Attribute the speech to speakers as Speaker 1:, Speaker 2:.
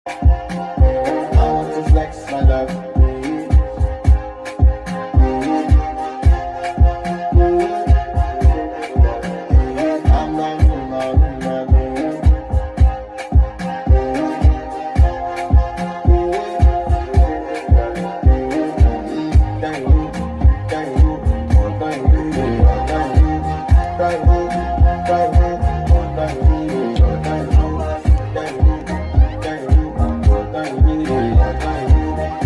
Speaker 1: I want to flex my love. I'm not